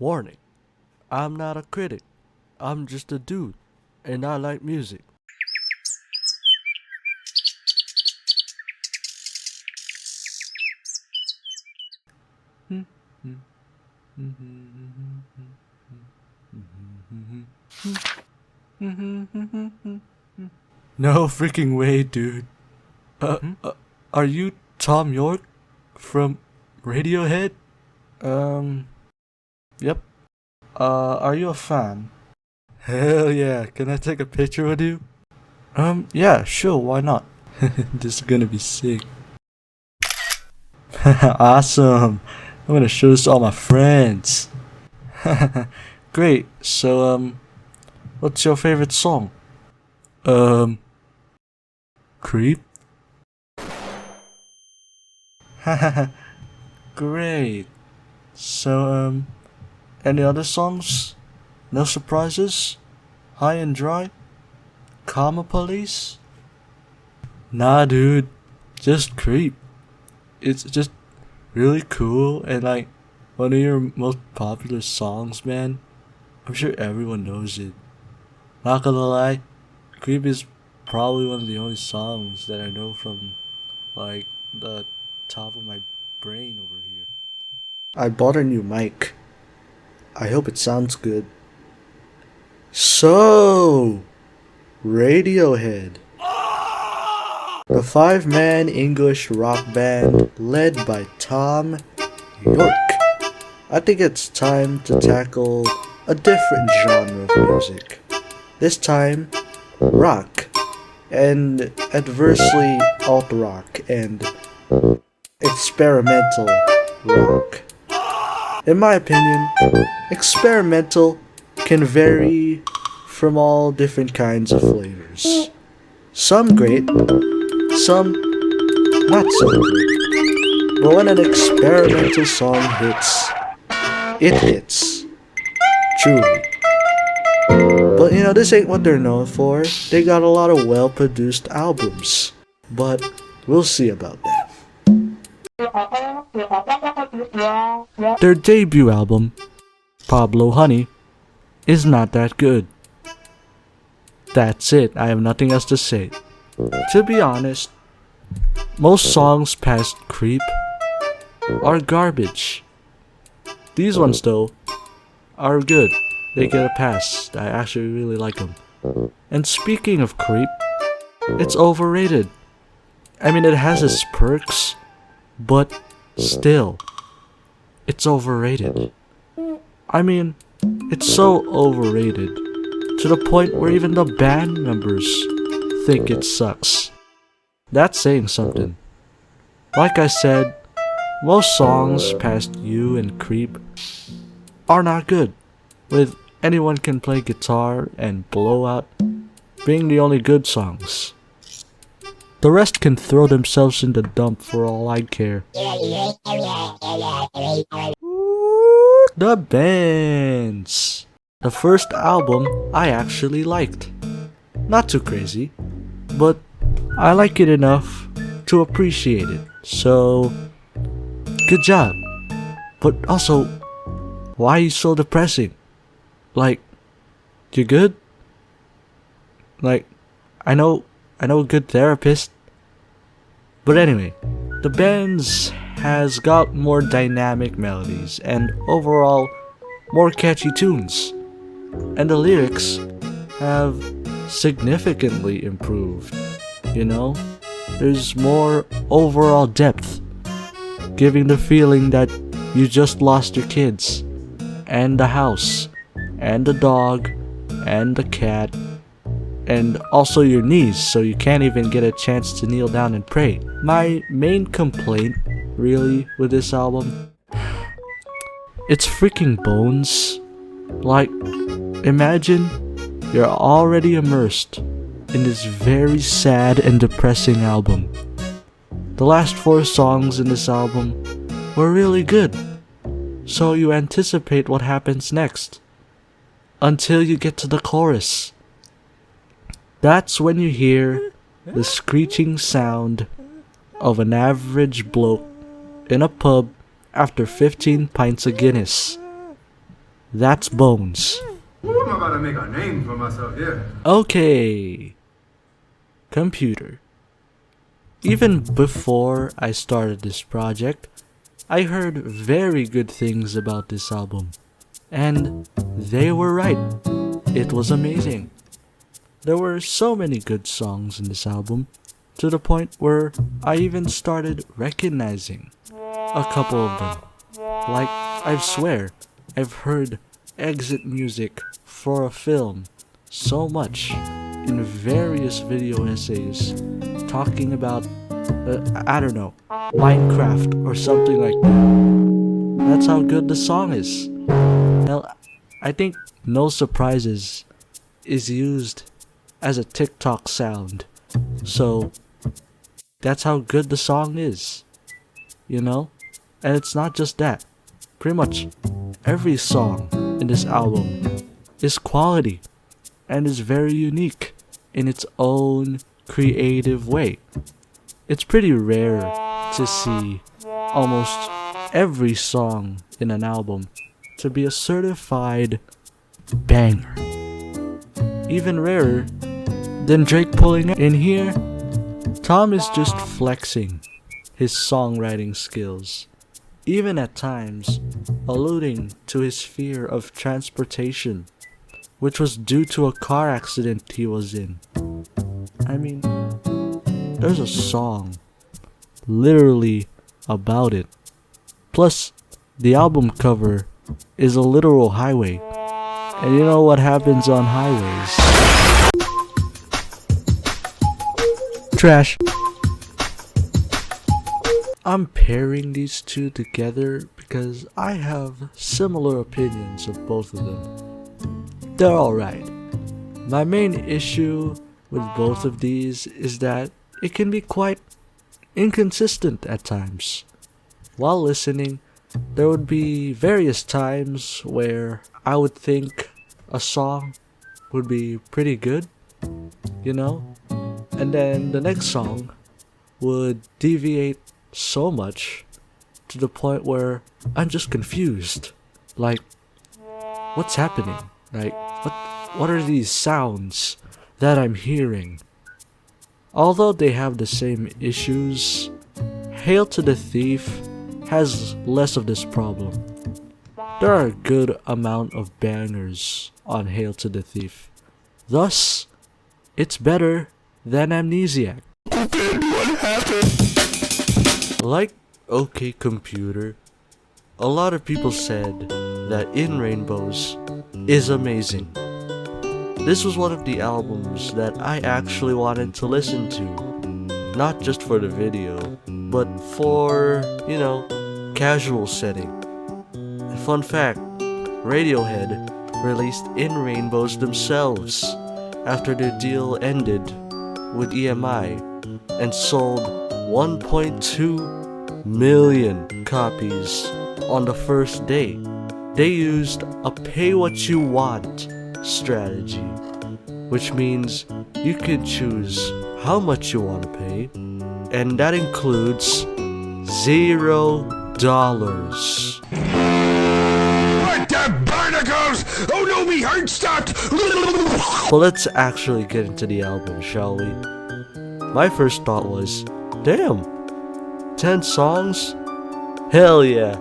Warning, I'm not a critic. I'm just a dude, and I like music. No freaking way, dude. Are you Tom York from Radiohead? Yep. Are you a fan? Hell yeah, can I take a picture with you? Yeah, sure, why not? This is gonna be sick. Awesome. I'm gonna show this to all my friends. Great. So, what's your favorite song? Um, Creep? Great. So, any other songs? No surprises? High and dry? Karma Police? Nah, dude. Just Creep. It's just really cool and like one of your most popular songs, man. I'm sure everyone knows it. Not gonna lie, Creep is probably one of the only songs that I know from like the top of my brain over here. I bought a new mic. I hope it sounds good. So, Radiohead. The five-man English rock band led by Tom York. I think it's time to tackle a different genre of music. This time, rock, and adversely alt-rock and experimental rock. In my opinion, experimental can vary from all different kinds of flavors. Some great, some not so great. But when an experimental song hits, it hits. Truly. But this ain't what they're known for. They got a lot of well-produced albums. But we'll see about that. Their debut album, Pablo Honey, is not that good. That's it, I have nothing else to say. To be honest, most songs past Creep are garbage. These ones though are good. They get a pass. I actually really like them. And speaking of Creep, it's overrated. I mean, it has its perks, but still, it's overrated. I mean, it's so overrated to the point where even the band members think it sucks. That's saying something. Like I said, most songs past You and Creep are not good, with Anyone Can Play Guitar and Blowout being the only good songs. The rest can throw themselves in the dump for all I care. The bands. The first album I actually liked. Not too crazy, but I like it enough to appreciate it. So, good job. But also, why are you so depressing? Like, you good? Like, I know a good therapist. But anyway, the bands has got more dynamic melodies and overall more catchy tunes. And the lyrics have significantly improved. There's more overall depth, giving the feeling that you just lost your kids, and the house, and the dog, and the cat, and also your knees, so you can't even get a chance to kneel down and pray. My main complaint, really, with this album, it's freaking bones. Like, imagine you're already immersed in this very sad and depressing album. The last 4 songs in this album were really good, so you anticipate what happens next, until you get to the chorus. That's when you hear the screeching sound of an average bloke in a pub after 15 pints of Guinness. That's Bones. Ooh, I'm about to make a name for myself here. Okay. Computer. Even before I started this project, I heard very good things about this album. And they were right. It was amazing. There were so many good songs in this album, to the point where I even started recognizing a couple of them. Like, I swear, I've heard exit music for a film so much in various video essays talking about, I don't know, Minecraft or something like that. That's how good the song is. Now, I think No Surprises is used as a TikTok sound. So, that's how good the song is. You know? And it's not just that. Pretty much every song in this album is quality and is very unique in its own creative way. It's pretty rare to see almost every song in an album to be a certified banger. Even rarer than Drake pulling in here. Tom is just flexing his songwriting skills, even at times alluding to his fear of transportation, which was due to a car accident he was in. I mean, there's a song literally about it. Plus, the album cover is a literal highway. And you know what happens on highways? Trash. I'm pairing these two together because I have similar opinions of both of them. They're alright. My main issue with both of these is that it can be quite inconsistent at times. While listening, there would be various times where I would think a song would be pretty good, you know? And then the next song would deviate so much to the point where I'm just confused. Like, what's happening? Like, what are these sounds that I'm hearing? Although they have the same issues, Hail to the Thief has less of this problem. There are a good amount of bangers on Hail to the Thief. Thus, it's better than Amnesiac. What happened? Like OK Computer, a lot of people said that In Rainbows is amazing. This was one of the albums that I actually wanted to listen to. Not just for the video, but for, casual setting. Fun fact, Radiohead released In Rainbows themselves after their deal ended with EMI and sold 1.2 million copies on the first day. They used a pay-what-you-want strategy, which means you could choose how much you want to pay, and that includes $0. What the barnacles? Oh no, me heart stopped! Well, let's actually get into the album, shall we? My first thought was, damn, 10 songs? Hell yeah,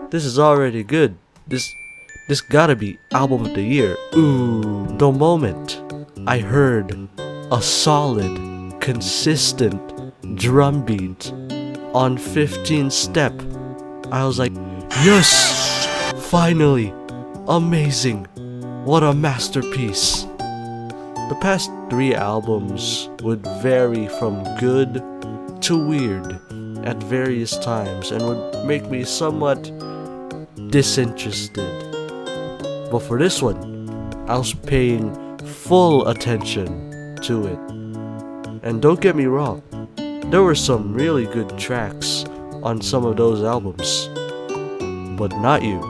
this is already good. This gotta be album of the year. Ooh, the moment I heard a solid, consistent drum beat on 15 Step, I was like, yes, finally, amazing, what a masterpiece. The past 3 albums would vary from good to weird at various times and would make me somewhat disinterested. But for this one, I was paying full attention to it. And don't get me wrong, there were some really good tracks on some of those albums. But not you,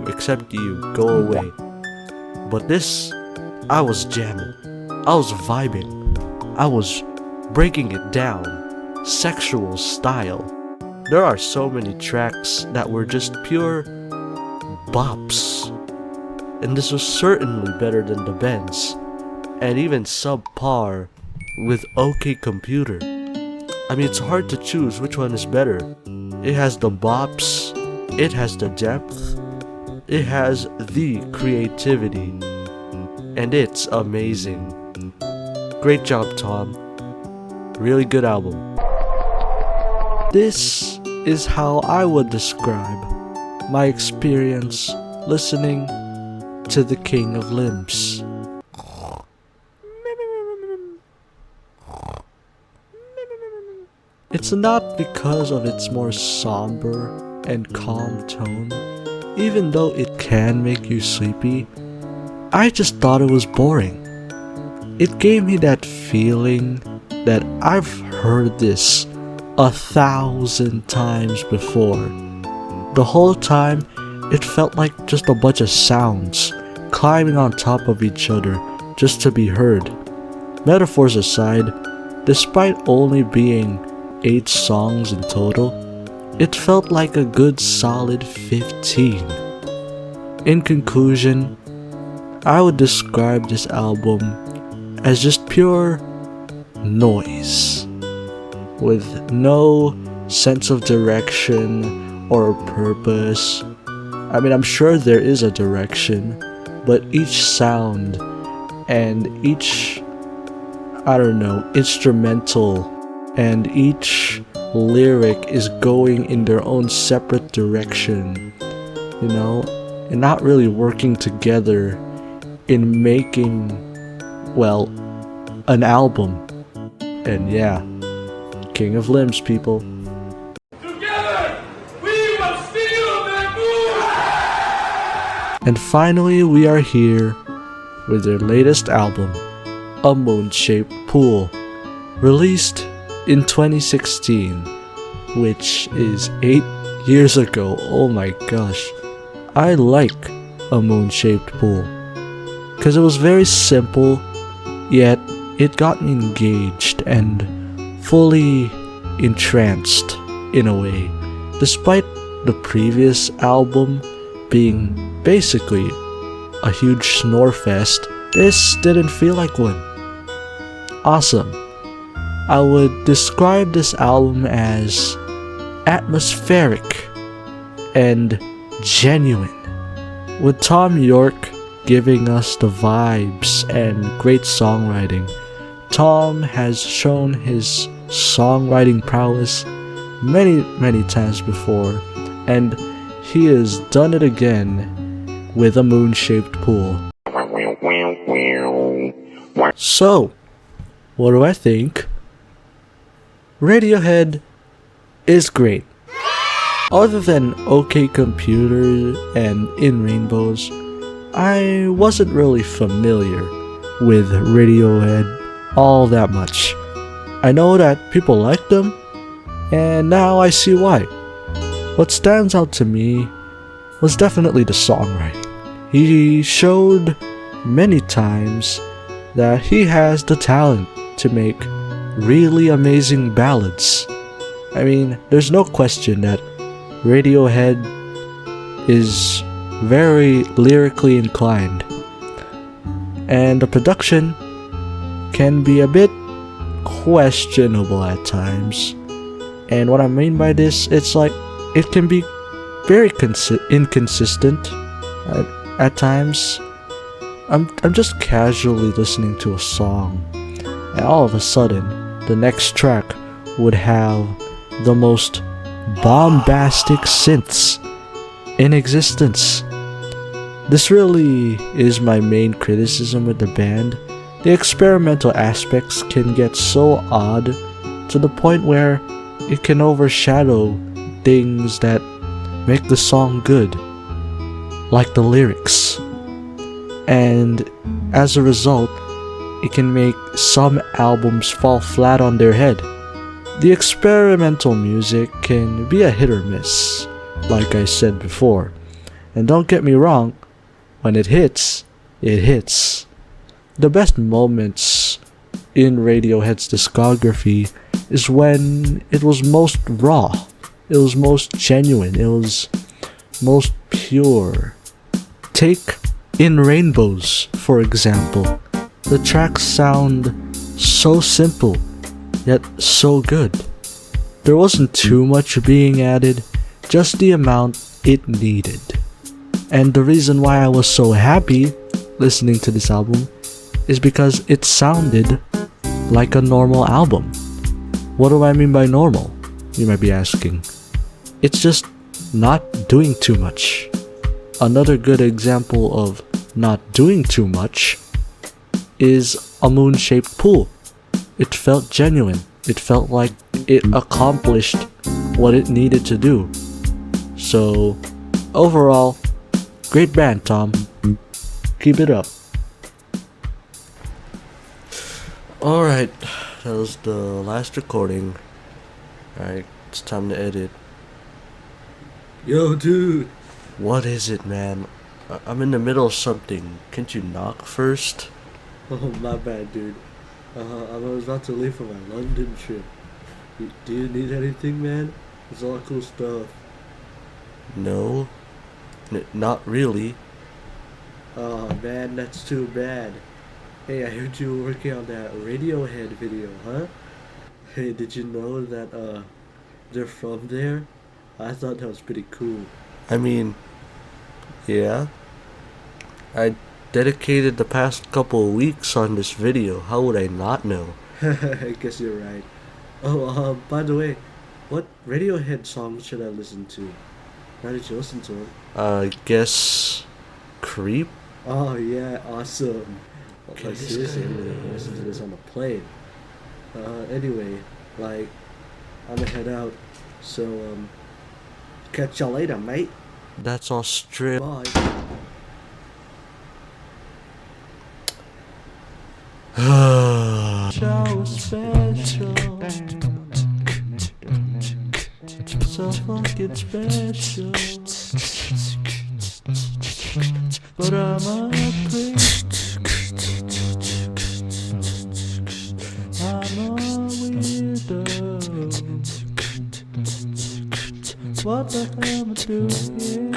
except you, go away. But this, I was jamming, I was vibing, I was breaking it down, sexual style. There are so many tracks that were just pure bops. and this was certainly better than the Benz, and even subpar with OK Computer. I mean, it's hard to choose which one is better. It has the bops, it has the depth, it has the creativity, and it's amazing. Great job, Tom. Really good album. This is how I would describe my experience listening to the King of Limbs. It's not because of its more somber and calm tone, even though it can make you sleepy. I just thought it was boring. It gave me that feeling that I've heard this 1,000 times before. The whole time, it felt like just a bunch of sounds climbing on top of each other just to be heard. Metaphors aside, despite only being 8 songs in total, it felt like a good solid 15. In conclusion, I would describe this album as just pure noise, with no sense of direction or purpose. I mean, I'm sure there is a direction, but each sound and each, instrumental and each lyric is going in their own separate direction, and not really working together in making, an album. And yeah, King of Limbs, people. Together, we will steal Magoo! And finally, we are here with their latest album, A Moon-Shaped Pool, released in 2016, which is 8 years ago. Oh my gosh. I like A Moon-Shaped Pool because it was very simple, yet it got me engaged and fully entranced in a way. Despite the previous album being basically a huge snore fest, this didn't feel like one. Awesome. I would describe this album as atmospheric and genuine, with Tom York giving us the vibes and great songwriting. Tom has shown his songwriting prowess many times before, and he has done it again with A Moon-Shaped Pool. So, what do I think? Radiohead is great. Other than OK Computer and In Rainbows, I wasn't really familiar with Radiohead all that much. I know that people like them, and now I see why. What stands out to me was definitely the songwriting. He showed many times that he has the talent to make really amazing ballads. I mean, there's no question that Radiohead is very lyrically inclined, and the production can be a bit questionable at times. And what I mean by this, it's like it can be very inconsistent at times. I'm just casually listening to a song, and all of a sudden, the next track would have the most bombastic synths in existence. This really is my main criticism with the band. The experimental aspects can get so odd to the point where it can overshadow things that make the song good, like the lyrics. And as a result, it can make some albums fall flat on their head. The experimental music can be a hit or miss, like I said before. And don't get me wrong, when it hits, it hits. The best moments in Radiohead's discography is when it was most raw, it was most genuine, it was most pure. Take In Rainbows, for example, the tracks sound so simple, yet so good. There wasn't too much being added, just the amount it needed. And the reason why I was so happy listening to this album is because it sounded like a normal album. What do I mean by normal? You might be asking. It's just not doing too much. Another good example of not doing too much is a moon-shaped pool. It felt genuine. It felt like it accomplished what it needed to do. So, overall, great band, Tom. Keep it up. Alright, that was the last recording. Alright, it's time to edit. Yo, dude! What is it, man? I'm in the middle of something. Can't you knock first? Oh, my bad, dude. I was about to leave for my London trip. Do you need anything, man? It's all cool stuff. No. Not really. Oh, man, that's too bad. Hey, I heard you were working on that Radiohead video, huh? Hey, did you know that, they're from there? I thought that was pretty cool. I mean, yeah. I dedicated the past couple of weeks on this video. How would I not know? I guess you're right. Oh, by the way, what Radiohead songs should I listen to? How did you listen to it? I guess Creep? Oh yeah, awesome. Like seriously, I'm gonna listen to this on the plane. Anyway, like, I'm gonna head out. So, catch y'all later, mate. That's Australia. Bye. Show special. So fucking special. But I'm a prick. I'm a weirdo. What the hell am I doing here?